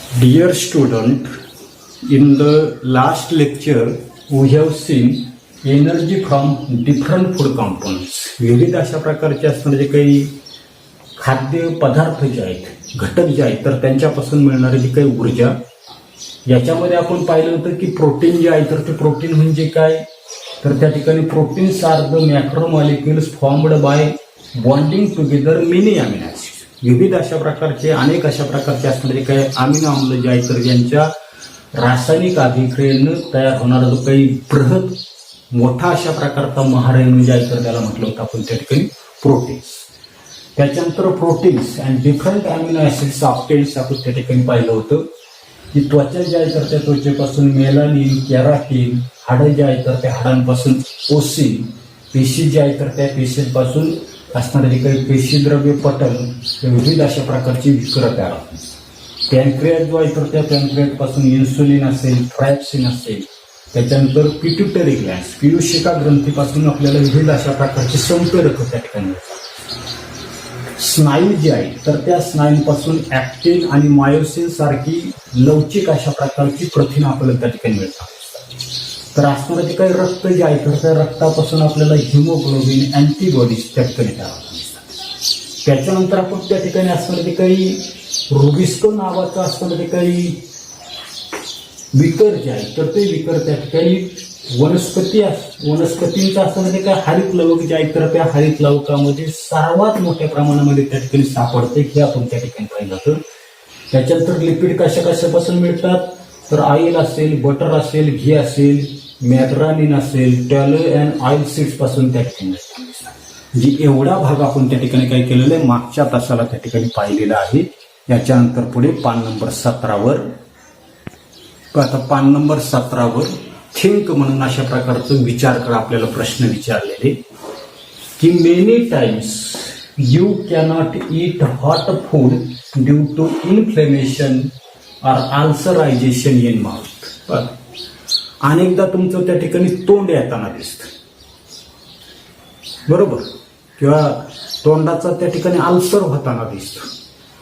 Dear student, in the last lecture we have seen energy from different food components. विविध अशा प्रकारचे असणारे जे काही खाद्य पदार्थ जे आहेत, घटक जे आहेत, तर त्यांच्यापासून मिळणारी जी काही ऊर्जा, याच्यामध्ये आपण पाहिलं होतं की प्रोटीन जे आहे तर ते प्रोटीन म्हणजे काय, तर त्या ठिकाणी proteins are the macro molecules formed by bonding together many amino acid. विविध अशा प्रकारचे अनेक अशा प्रकारचे असणारे काही अमिनो आम्ल जे आहेत तर ज्यांच्या रासायनिक अभिक्रियेनं तयार होणारा जो काही बृहत मोठा अशा प्रकारचा महारेणू जे आहे तर त्याला म्हटलं होतं आपण त्या ठिकाणी प्रोटीन्स. त्याच्यानंतर proteins and different amino acids obtains आपण त्या ठिकाणी पाहिलं होतं की त्वचा जे आहे तर त्या त्वचेपासून मेलानिन, केराटिन, हाडं जे आहे तर त्या हाडांपासून ओसिन, पेशी जे आहे तर त्या पेशींपासून असणारे जे काही पेशीद्रव्य पटल, विविध अशा प्रकारची विकर तयार होतात. पॅनक्रियाट जो आहे तर त्या पॅनक्रियाटपासून इन्सुलिन असेल, ट्रायप्सिन असेल. त्याच्यानंतर पिट्युटरी ग्लॅन्ड, पीयूषिका ग्रंथीपासून आपल्याला विविध अशा प्रकारचे संप्रेरक त्या ठिकाणी मिळतात. स्नायू जे आहे तर त्या स्नायूंपासून ऍक्टिन आणि मायोसिन सारखी लवचिक अशा प्रकारची प्रथिनं आपल्याला त्या ठिकाणी मिळतात. तर असणारं जे काही रक्त जे आहे तर त्या रक्तापासून आपल्याला हिमोग्लोबिन, अँटीबॉडीज त्या ठिकाणी तयार होतात. त्याच्यानंतर आपण त्या ठिकाणी असणारं जे काही रुबिस्को नावाचं असणारं जे काही विकर जे आहे तर ते विकर त्या ठिकाणी वनस्पतींचं असणारं जे काही हरित लवक जे आहे तर त्या हरित लवकामध्ये सर्वात मोठ्या प्रमाणामध्ये त्या ठिकाणी सापडते हे आपण त्या ठिकाणी पाहिलं होतं. त्याच्यानंतर लिपिड कशापासून मिळतात तर ऑइल असेल, बटर असेल, घी असेल, मॅग्रानिन असेल, टॅलो अँड ऑइल सीड्स पासून त्या ठिकाणी मिळतात. म्हणजे एवढा भाग आपण त्या ठिकाणी काय केलेला आहे, मागच्या तासाला त्या ठिकाणी पाहिलेला आहे. याच्यानंतर पुढे पान नंबर 17वर, आता पान नंबर 17वर थिंक म्हणून अशा प्रकारचं विचार करा आपल्याला प्रश्न विचारलेले की many times you cannot eat hot food due to inflammation और अल्सरायझेशन इन माउथ. अनेकदा तुमचं त्या ठिकाणी तोंड येताना दिसतं, बरोबर, किंवा तोंडाचा त्या ठिकाणी अल्सर होताना दिसतं.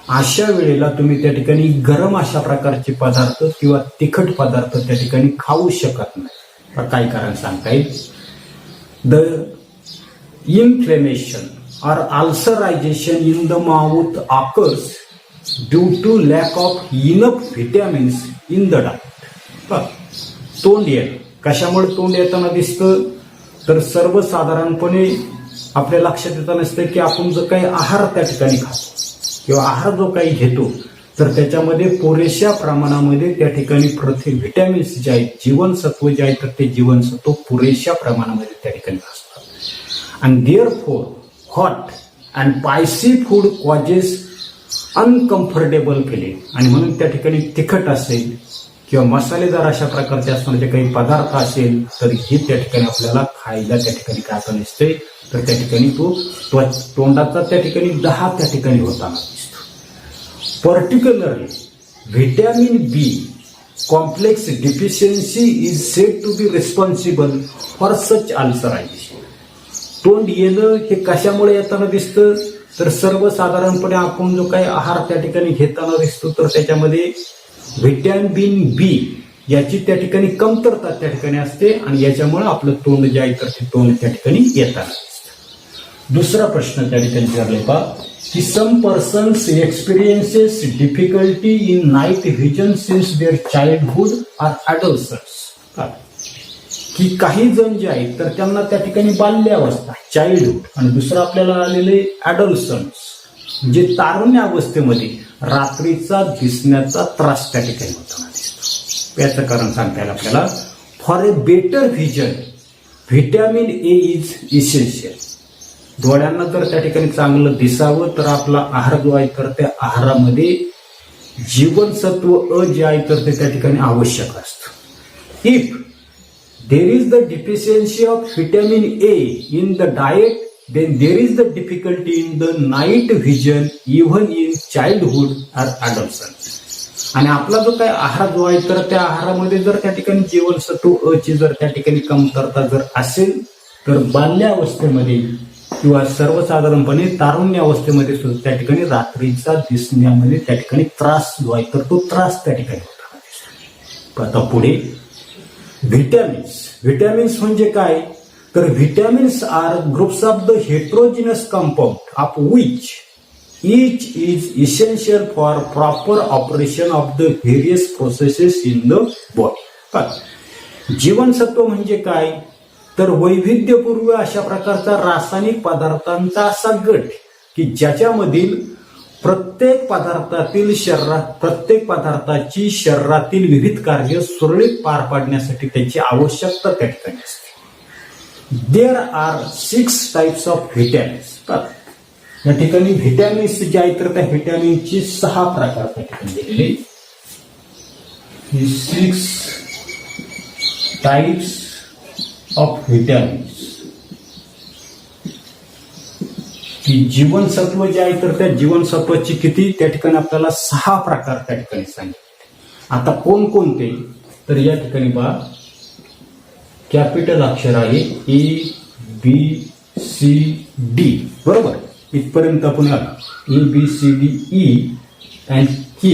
अशा वेळेला तुम्ही त्या ठिकाणी गरम अशा प्रकारचे पदार्थ किंवा तिखट पदार्थ त्या ठिकाणी खाऊ शकत नाही. काय कारण सांगता येईल? द इन्फ्लेमेशन और अल्सरायझेशन in the mouth occurs due to lack of enough vitamins in the diet. तोंड येणं, कशामुळे तोंड येताना दिसतं तर सर्वसाधारणपणे आपल्या लक्षात येतं नसतं की आपण जो काही आहार त्या ठिकाणी खातो किंवा आहार जो काही घेतो तर त्याच्यामध्ये पुरेशा प्रमाणामध्ये त्या ठिकाणी व्हिटॅमिन्स जे आहेत, जीवनसत्व जे आहेत तर ते जीवनसत्व पुरेशा प्रमाणामध्ये त्या ठिकाणी असतात. And therefore hot and spicy food causes uncomfortable feeling. आणि म्हणून त्या ठिकाणी तिखट असेल किंवा मसालेदार अशा प्रकारचे असणारे जे काही पदार्थ असेल तर हे त्या ठिकाणी आपल्याला खायला त्या ठिकाणी काय आता नसते तर त्या ठिकाणी तो तोंडाचा त्या ठिकाणी दहा त्या ठिकाणी होताना दिसतो. Particularly vitamin B complex deficiency is said to be responsible for such ulceration. तोंड येणं हे कशामुळे येताना दिसतं तर सर्वसाधारणपणे आपण जो काही आहार त्या ठिकाणी घेताना दिसतो तर त्याच्यामध्ये व्हिटॅमिन बी याची त्या ठिकाणी कमतरता त्या ठिकाणी असते आणि याच्यामुळे आपलं तोंड जे आहे तर ते तोंड त्या ठिकाणी येताना दिसतं. दुसरा प्रश्न त्या ठिकाणी विचारले पहा की some persons experiences difficulty in night vision since their childhood or adolescence. की काही जण जे आहेत तर त्यांना त्या ठिकाणी बाल्यावस्था, चाइल्डहुड, आणि दुसरं आपल्याला आलेले ॲडोलसन्स म्हणजे तारुण्य अवस्थेमध्ये रात्रीचा दिसण्याचा त्रास त्या ठिकाणी होताना दिसतो. याचं कारण सांगता येईल आपल्याला. For a better vision vitamin A is essential. डोळ्यांना जर त्या ठिकाणी चांगलं दिसावं तर आपला आहार जो आहे तर त्या आहारामध्ये जीवनसत्व अ जे आहे तर ते त्या ठिकाणी आवश्यक असतं. If there is the deficiency of vitamin A in the diet then there is the difficulty in the night vision even in childhood or adolescence. आणि आपला जो काही आहार जो आहे तर त्या आहारामध्ये जर त्या ठिकाणी जीवनसत्व अ ची जर त्या ठिकाणी कमतरता जर असेल तर बाल्यावस्थेमध्ये किंवा सर्वसाधारणपणे तारुण्य अवस्थेमध्ये सुद्धा त्या ठिकाणी रात्रीचा दिसण्यामध्ये त्या ठिकाणी त्रास जो आहे तर तो त्रास त्या ठिकाणी होता. आता पुढे व्हिटॅमिन्स म्हणजे काय तर vitamins are groups of the heterogeneous compound of which each is essential for proper operation of the various processes in the body. जीवनसत्व म्हणजे काय तर वैविध्यपूर्ण अशा प्रकारचा रासायनिक पदार्थांचा असा गट की ज्याच्यामधील प्रत्येक पदार्थाची शरीरातील विविध कार्य सुरळीत पार पाडण्यासाठी त्याची आवश्यकता त्या ठिकाणी असते. There are 6 types of vitamins. या ठिकाणी व्हिटॅमिन्स जे आहेत तर त्या व्हिटॅमिनची 6 प्रकार त्या ठिकाणी दिलेले. 6 टाइप्स ऑफ व्हिटॅमिन्स. की जीवनसत्व जे आहे तर त्या जीवनसत्वाची किती त्या ठिकाणी आपल्याला 6 प्रकार त्या ठिकाणी सांगितले. आता कोणकोणते तर या ठिकाणी पहा कॅपिटल अक्षर आहे ABCD बरोबर. इथपर्यंत आपण ABCDE अँड K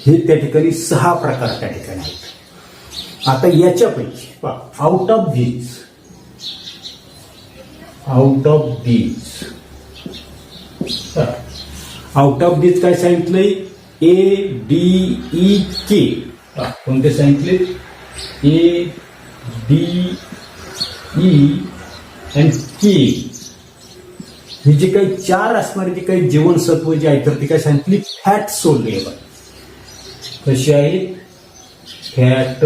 हे त्या ठिकाणी 6 प्रकार त्या ठिकाणी आहेत. आता याच्यापैकी आउट ऑफ दीज काय सांगितलंय ADEK. कोणते सांगितले ADE अँड K. ही जी काही 4 असणारी जी काही जीवनसत्व जी आहे तर ती काय सांगितली फॅट सोल्युएबल. कशी आहेत फॅट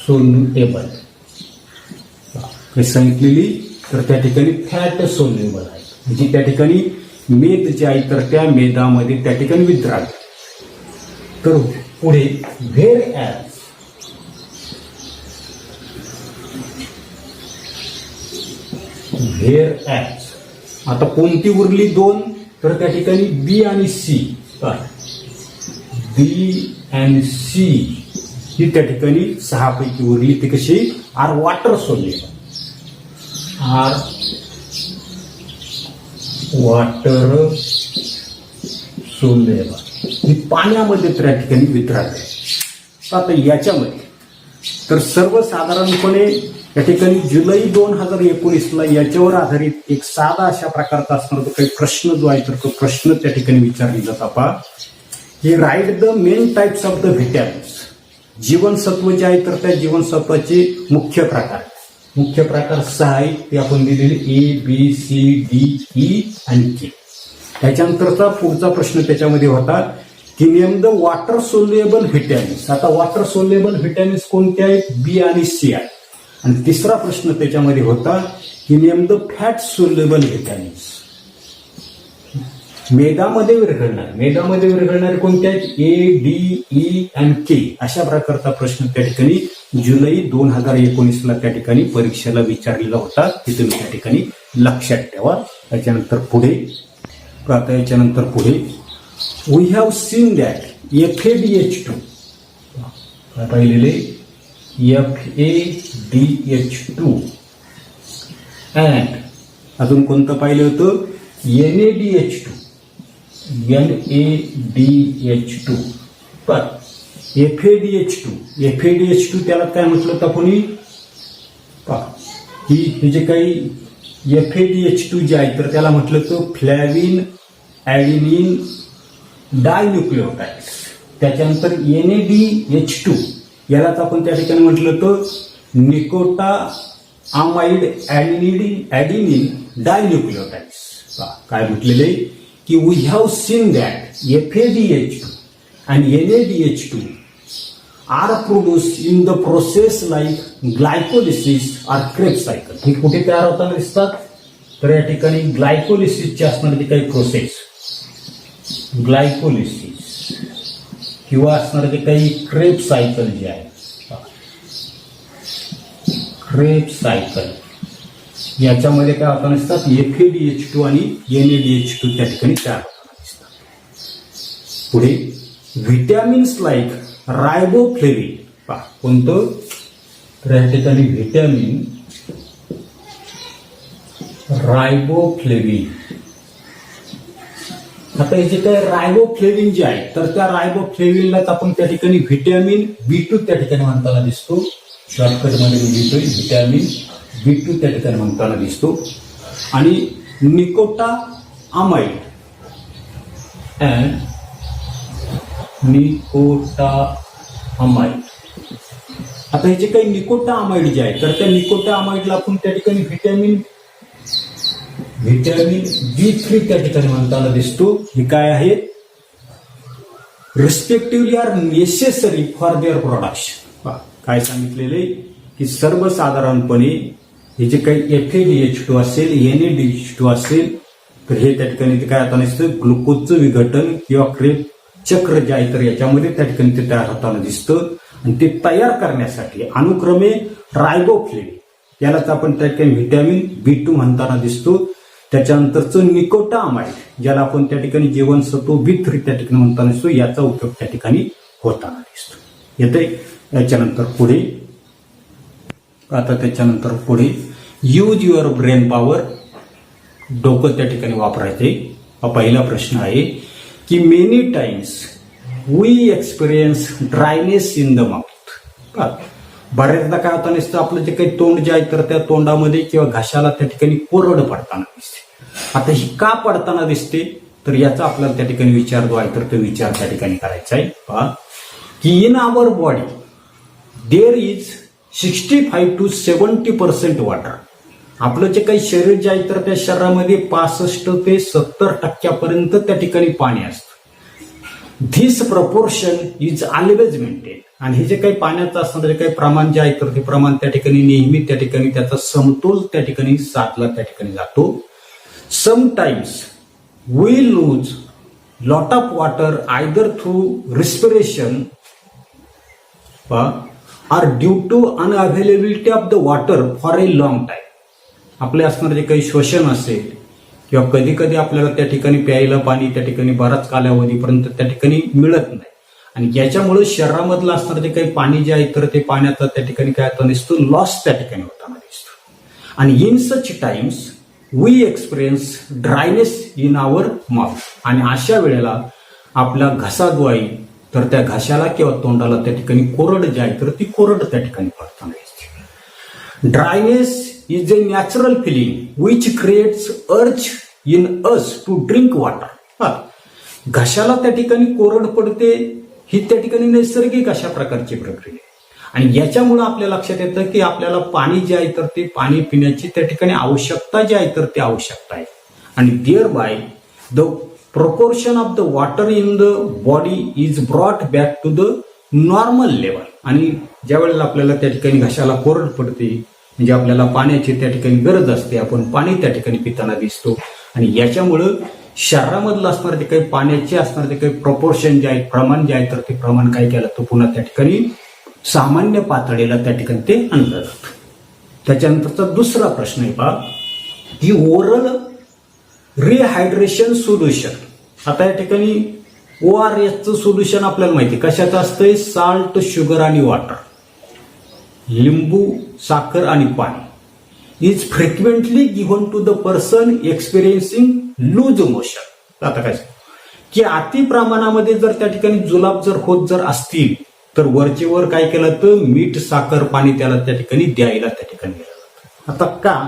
सोल्युएबल कशी सांगितलेली तर त्या ठिकाणी फॅट सोल्युएबल आहे. म्हणजे त्या ठिकाणी मेद जे आहे तर त्या मेदामध्ये त्या ठिकाणी विद्राव्य. तर पुढे व्हेअरएज आता कोणती उरली 2 तर त्या ठिकाणी बी आणि सी ही त्या ठिकाणी 6 पैकी उरली. ती कशी आर वॉटर सोल्युएबल. ही पाण्यामध्ये त्या ठिकाणी वितराळते. आता याच्यामध्ये तर सर्वसाधारणपणे या ठिकाणी जुलै 2019ला याच्यावर आधारित एक साधा अशा प्रकारचा असणार तो काही प्रश्न जो आहे तर तो प्रश्न त्या ठिकाणी विचारला जाता. पहा हे write the main types of the vitamins. जीवनसत्व जे आहे तर त्या जीवनसत्वाचे मुख्य प्रकार 6 आहेत. ते आपण दिलेले ABCDE आणि K. त्याच्यानंतरचा पुढचा प्रश्न त्याच्यामध्ये होता की नेम द वॉटर सोल्युएबल व्हिटॅमिन्स. आता वॉटर सोल्युएबल व्हिटॅमिन्स कोणते आहेत B आणि C आहेत. आणि तिसरा प्रश्न त्याच्यामध्ये होता की नेम द फॅट सोल्युएबल व्हिटॅमिन्स. मेदामध्ये विरघळणारे कोणते आहेत ADE अँड K. अशा प्रकारचा प्रश्न त्या ठिकाणी जुलै 2019ला त्या ठिकाणी परीक्षेला विचारलेला होता. ते तुम्ही त्या ठिकाणी लक्षात ठेवा. याच्यानंतर पुढे we have seen that FADH2 काय पाहिलेले FADH2 अँड अजून कोणतं पाहिलं होतं NADH2 पण FADH2 त्याला काय म्हटलं तर कोणी हे जे काही FADH2 जे आहे तर त्याला म्हटलं तर फ्लॅविन ॲडिनिन डायन्यूक्लिओटाइड्स. त्याच्यानंतर NADH2 यालाच आपण त्या ठिकाणी म्हटलं तर निकोटा अमाइड ॲडिनिन डायन्यूक्लिओटाइड्स. काय म्हटलेले की we have seen that FADH2 and NADH2 are produced in the process like glycolysis or Krebs cycle. हे कुठे तयार होताना दिसतात तर या ठिकाणी ग्लायकोलिसिसची असणारी जी काही प्रोसेस ग्लायकोलिसिस किंवा असणारे जे काही क्रेब सायकल जे आहे क्रेब सायकल याच्यामध्ये काय होताना दिसतात FADH2 आणि NADH2 त्या ठिकाणी तयार होताना दिसतात. पुढे व्हिटॅमिन्स लाईक रायबोफ्लेविन कोणतं तर या ठिकाणी व्हिटॅमिन रायबोफ्लेविन. आता हे जे काय रायबोफ्लेविन जे आहे तर त्या रायबोफ्लेविनलाच आपण त्या ठिकाणी व्हिटॅमिन B2 त्या ठिकाणी म्हणताना दिसतो. शॉर्टकटमध्ये मी लिहितोय व्हिटॅमिन B2 त्या ठिकाणी म्हणताना दिसतो. आणि निकोटामाइड अँड निकोटामाइड. आता हे जे काही निकोटामाइड जे आहे तर त्या निकोटामाइडला आपण त्या ठिकाणी व्हिटॅमिन B3 त्या ठिकाणी म्हणताना दिसतो. हे काय आहे? Respectively are necessary for their production. काय सांगितलेले की सर्वसाधारणपणे हे जे काही FADH2 असेल NADH2 असेल तर हे त्या ठिकाणी काय आता नसतं ग्लुकोजचं विघटन किंवा क्रेब चक्र जे आहे तर याच्यामध्ये त्या ठिकाणी ते तयार होताना दिसतं. आणि ते तयार करण्यासाठी अनुक्रमे रायबोफ्लेविन यालाच आपण त्या ठिकाणी व्हिटॅमिन B2 म्हणताना दिसतो. त्याच्यानंतरचं निकोटामाइड ज्याला आपण त्या ठिकाणी जीवनसत्व B3 त्या ठिकाणी म्हणताना दिसतो याचा उपयोग त्या ठिकाणी होताना दिसतो. येते याच्यानंतर पुढे यूज युअर ब्रेन पॉवर. डोकं त्या ठिकाणी वापरायचे. हा पहिला प्रश्न आहे की many times we experience dryness in the mouth. बऱ्याचदा काय होता नसतं आपलं जे काही तोंड जे आहे तर त्या तोंडामध्ये किंवा घशाला त्या ठिकाणी कोरड पडताना दिसते. आता ही का पडताना दिसते तर याचा आपल्याला त्या ठिकाणी विचार जो आहे तर तो विचार त्या ठिकाणी करायचा आहे. पहा की in our body there is 65 to 70% water. आपलं जे काही शरीर जे आहे तर त्या शरीरामध्ये 65 ते 70% त्या ठिकाणी पाणी असतं. This proportion is always maintain. आणि हे जे काही पाण्याचं असणारं जे काही प्रमाण जे आहे तर ते प्रमाण त्या ठिकाणी नेहमी त्या ठिकाणी त्याचा समतोल त्या ठिकाणी साधला त्या ठिकाणी जातो. Sometimes we lose lot of water either through respiration or due to unavailability of the water for a long time. आपले असणारे जे काही श्वसन असेल किंवा कधी कधी आपल्याला त्या ठिकाणी प्यायला पाणी त्या ठिकाणी बराच कालावधीपर्यंत त्या ठिकाणी मिळत नाही. आणि याच्यामुळे शरीरामधलं असणारं जे काही पाणी जे आहे तर ते पाण्याचा त्या ठिकाणी काय होता दिसतो लॉस त्या ठिकाणी होताना दिसतो. आणि in such times we experience dryness in our mouth. आणि अशा वेळेला आपला घसा जो आहे तर त्या घशाला किंवा तोंडाला त्या ठिकाणी कोरड जे आहे तर ती कोरड त्या ठिकाणी पडताना दिसते. Dryness is a natural feeling which creates urge in us to drink water. घशाला त्या ठिकाणी कोरड पडते ही त्या ठिकाणी नैसर्गिक अशा प्रकारची प्रक्रिया आहे. आणि याच्यामुळे आपल्या लक्षात येतं की आपल्याला पाणी जे आहे तर ते पाणी पिण्याची त्या ठिकाणी आवश्यकता जी आहे तर ती आवश्यकता आहे. आणि thereby the proportion of the water in the body is brought back to the normal level. आणि ज्या वेळेला आपल्याला त्या ठिकाणी घशाला कोरड पडते म्हणजे आपल्याला पाण्याची त्या ठिकाणी गरज असते आपण पाणी त्या ठिकाणी पिताना दिसतो. आणि याच्यामुळं शरीरामधलं असणारे जे काही पाण्याचे असणारे जे काही प्रपोर्शन जे आहे प्रमाण जे आहे तर ते प्रमाण काय केलं तर पुन्हा त्या ठिकाणी सामान्य पातळीला त्या ठिकाणी ते आणलं जातं. त्याच्यानंतरचा दुसरा प्रश्न आहे पहा की ओरल रिहायड्रेशन सोल्युशन. आता या ठिकाणी ORSचं सोल्युशन आपल्याला माहिती कशाचं असतंय साल्ट शुगर आणि वॉटर. लिंबू साखर आणि पाणी is frequently given to the person experiencing loose motion. आता काय की अति प्रमाणामध्ये जर त्या ठिकाणी जुलाब जर होत जर असतील तर वरचे वर काय केलं तर मीठ साखर पाणी त्याला त्या ठिकाणी द्यायला त्या ठिकाणी दिलं जातं. आता का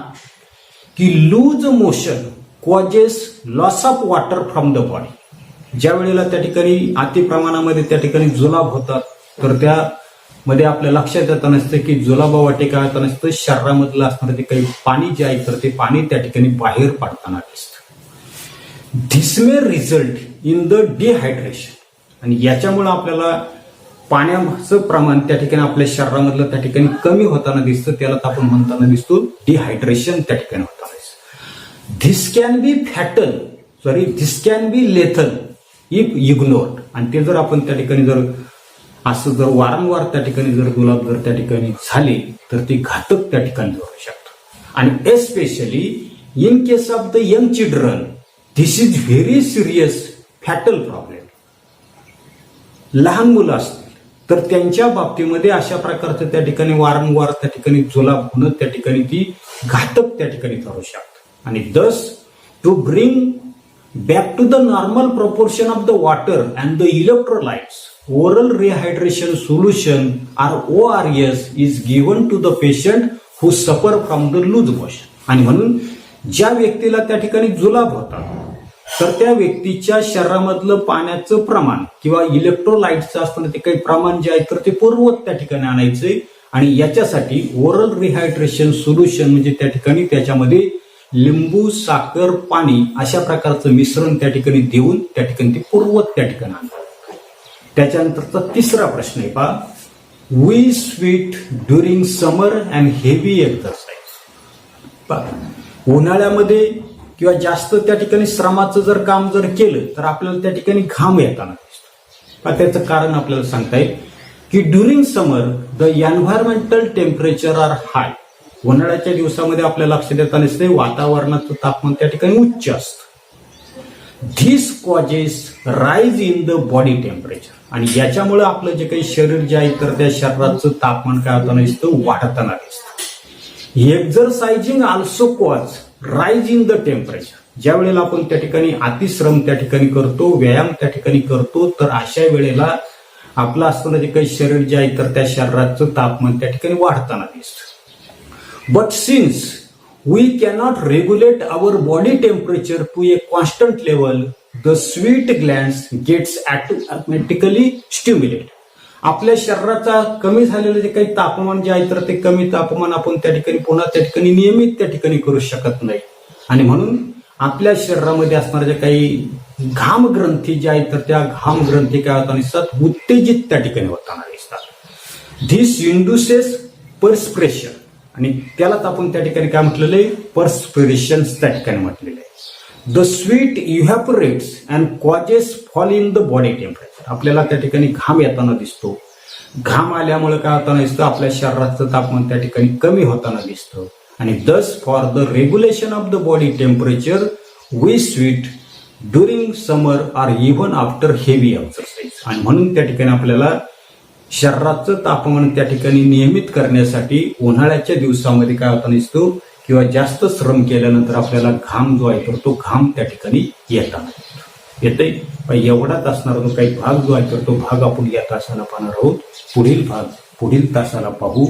की loose motion causes loss of water from the body. ज्या वेळेला त्या ठिकाणी अति प्रमाणामध्ये त्या ठिकाणी जुलाब होतात तर त्यामध्ये आपल्या लक्षात येतं नसतं की जुलाबावाटे काय होतं नसतं शरीरामधलं असणारं ते काही पाणी जे आहे तर ते पाणी त्या ठिकाणी बाहेर पडताना दिसतं. This may result in the dehydration. आणि याच्यामुळे आपल्याला पाण्याचं प्रमाण त्या ठिकाणी आपल्या शरीरामधलं त्या ठिकाणी कमी होताना दिसतं. त्याला आपण म्हणताना दिसतो डिहायड्रेशन त्या ठिकाणी होताना दिसतं. This can be lethal if ignored. आणि ते जर आपण त्या ठिकाणी जर असं जर वारंवार त्या ठिकाणी जर जुलाब जर त्या ठिकाणी झाले तर ते घातक त्या ठिकाणी होऊ शकतं. आणि especially in case of the young children this is very serious fatal problem. लहान मुलं असतील तर त्यांच्या बाबतीमध्ये अशा प्रकारचं त्या ठिकाणी वारंवार त्या ठिकाणी जुलाब होणं त्या ठिकाणी ती घातक त्या ठिकाणी ठरू शकतं. आणि thus to bring back to the normal proportion of the water and the electrolytes, oral rehydration solution or ORS is given to the patient who suffer from the loose motion. आणि म्हणून ज्या व्यक्तीला त्या ठिकाणी जुलाब होतात तर त्या व्यक्तीच्या शरीरामधलं पाण्याचं प्रमाण किंवा इलेक्ट्रोलाइटचं असताना ते काही प्रमाण जे आहे तर ते पूर्ववत त्या ठिकाणी आणायचे आणि याच्यासाठी ओरल रिहायड्रेशन सोल्युशन म्हणजे त्या ठिकाणी त्याच्यामध्ये लिंबू साखर पाणी अशा प्रकारचं मिश्रण त्या ठिकाणी देऊन त्या ठिकाणी ते पूर्ववत त्या ठिकाणी आणतात. त्याच्यानंतरचा तिसरा प्रश्न आहे पहा, we sweat during summer and heavy exercise. उन्हाळ्यामध्ये किंवा जास्त त्या ठिकाणी श्रमाचं जर काम जर केलं तर आपल्याला त्या ठिकाणी घाम येताना दिसतो. त्याचं कारण आपल्याला सांगता येईल की during summer the environmental temperature are high. उन्हाळ्याच्या दिवसामध्ये आपल्या लक्षात येताना दिसते वातावरणाचं तापमान त्या ठिकाणी उच्च असतं. This causes rise in the body temperature. आणि याच्यामुळे आपलं जे काही शरीर जे आहे तर त्या शरीराचं तापमान काय होताना दिसतं वाढताना दिसतं. Exercising also cause rise in the temperature. ज्या वेळेला आपण त्या ठिकाणी अतिश्रम त्या ठिकाणी करतो, व्यायाम त्या ठिकाणी करतो तर अशा वेळेला आपलं असताना जे काही शरीर जे आहे तर त्या शरीराचं तापमान त्या ठिकाणी वाढताना दिसतं. But since we cannot regulate our body temperature to a constant level, the sweat glands gets automatically stimulated. आपल्या शरीराचा कमी झालेलं जे काही तापमान जे आहे तर ते कमी तापमान आपण त्या ठिकाणी पुन्हा त्या ठिकाणी नियमित त्या ठिकाणी करू शकत नाही आणि म्हणून आपल्या शरीरामध्ये असणाऱ्या ज्या काही घाम ग्रंथी ज्या आहेत तर त्या घाम ग्रंथी काय होताना दिसतात उत्तेजित त्या ठिकाणी होताना दिसतात. This induces perspiration. आणि त्यालाच आपण त्या ठिकाणी काय म्हटलेलं आहे पर्स्पिरेशन त्या ठिकाणी म्हटलेलं आहे. The sweat evaporates and causes fall in the body temperature. आपल्याला त्या ठिकाणी घाम येताना दिसतो. घाम आल्यामुळे काय होताना दिसतं आपल्या शरीराचं तापमान त्या ठिकाणी कमी होताना दिसतं आणि thus for the regulation of the body temperature we sweat during summer or even after heavy exercise. आणि म्हणून त्या ठिकाणी आपल्याला शरीराचं तापमान त्या ठिकाणी नियमित करण्यासाठी उन्हाळ्याच्या दिवसामध्ये काय होताना दिसतो किंवा जास्त श्रम केल्यानंतर आपल्याला घाम जो आहे तर तो घाम त्या ठिकाणी येताना येते. एवढाच असणारा जो काही भाग जो आहे तर तो भाग आपण या तासाला पाहणार आहोत. पुढील भाग पुढील तासाला पाहू.